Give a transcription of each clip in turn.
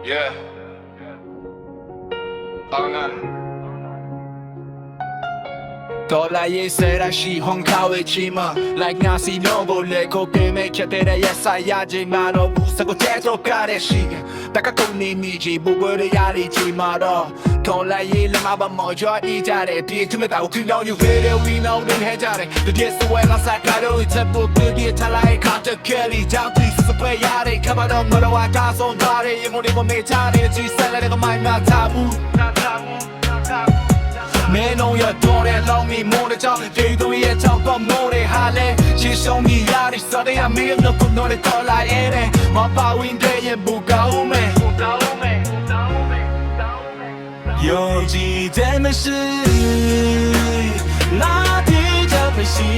Yeah. 방안တော်လာရေးဆရာရှိဟွန်ခါဝေချီမ like ငါစီလုံးကိုလေကိုပြမဲခက်တဲ့ရဲ့ဆိုင်ရခြင်းမတော့ဘူးစကိုတဲ့တော့ကားတဲ့ရှိတကကုန်းနေမိကြီးဘူဝရရရီချီမတော့တော်လာရေးလမဘာမော်ဂျာအီကြတဲ့ပြေထမတာကိုကြောင်ယူဖေးတယ်ဝီနောင်းနေဟဲကြတယ်တကယ်စဝဲလာစားကတော့ချက်ဖို့ပြည့်ထလိုက်ခါတကယ်လီကြောက်ပြီးစပယ်ရတဲ့ခမတော့မတော်ဝါတာဆုံးသွားတယ်ရေမလို့မေချာတဲ့ချီဆက်လက်တဲ့မိုင်းနာတာဘူးမင်းတို့ရတော့တဲ့လောင်းမီမိုးတဲ့ကြောင့်ဒီတို့ရဲ့ကြောင့်တော့မိုးတဲ့ဟာလေရှင်းရှုံးမိရတဲ့စတဲ့မင်းတို့ကတော့တော်လာရဲ့မပါဝင်တဲ့ရဲ့ဘူကောင်းမယ်ယုံကြည်တဲ့မရှိလာတဲ့ကြောင့်မရှိ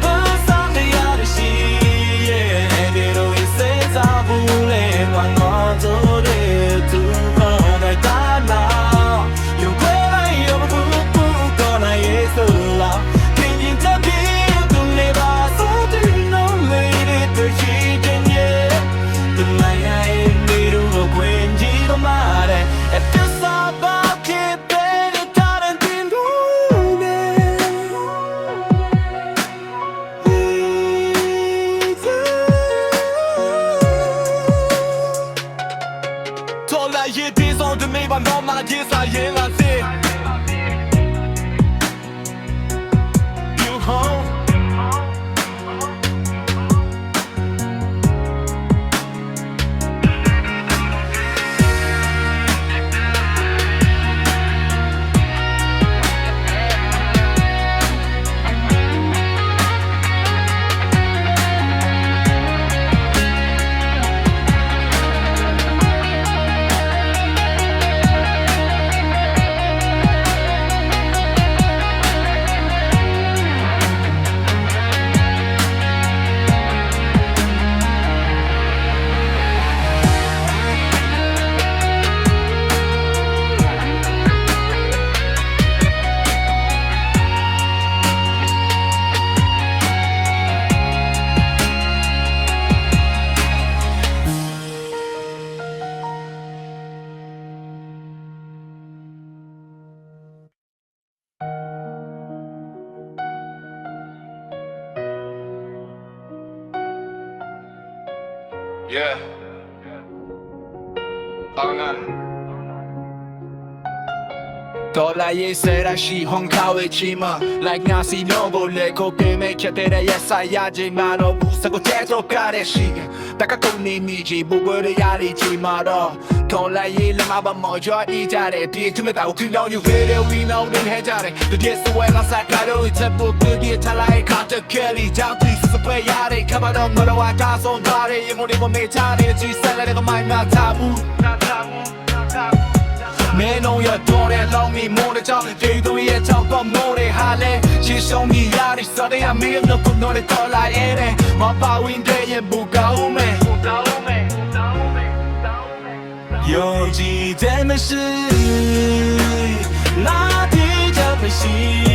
ဘာသာတရားရှိရဲ့ဒီလိုစေစားဘူးလေငါတို့တဲ့သူခေါ်တဲ့夜地上的每晚老马夜撒夜拉些 You home Yeah. 방안 တော်လာရေးဆရာရှိဟွန်ခါဝေချီမ like ငါစီလုံးကိုလေကိုပြမဲခက်တဲ့ရဲ့ဆိုင်ရခြင်းမတော့ဘူးစကိုတဲ့တော့ကားတဲ့ရှိတကကုန်းနေမိကြီးဘူဝရရရီချီမတော့တော်လာရေးလမဘာမော်ဂျာအီကြတဲ့ပြေထမတာကိုကြောင်ယူဖေးတယ်ဝီနောင်းနေဟဲကြတယ်တကယ်စဝဲလာစားကတော့ချက်ဖို့ပြည့်ထလိုက်ခါတကယ်လီကြောက်ပြီးစပယ်ရတဲ့ခမတော့မတော်ဝါတာဆုံးသွားတယ်ရေမလို့မေချာတဲ့ချီဆက်လက်တဲ့မိုင်းနာတာဘူးမင်းတို့ရတော့တဲ့လောင်းမီမိုးတဲ့ကြောင့်ဒီတို့ရဲ့ကြောင့်တော့မိုးတဲ့ဟာလေရှင်းရှုံးမိရတဲ့စတဲ့မင်းတို့ကတော့တော်လာရဲ့မပါဝင်တဲ့ရဲ့ဘူကောင်းမယ်ယုံကြည်တဲ့မရှိလာတဲ့ကြောင့်မရှိ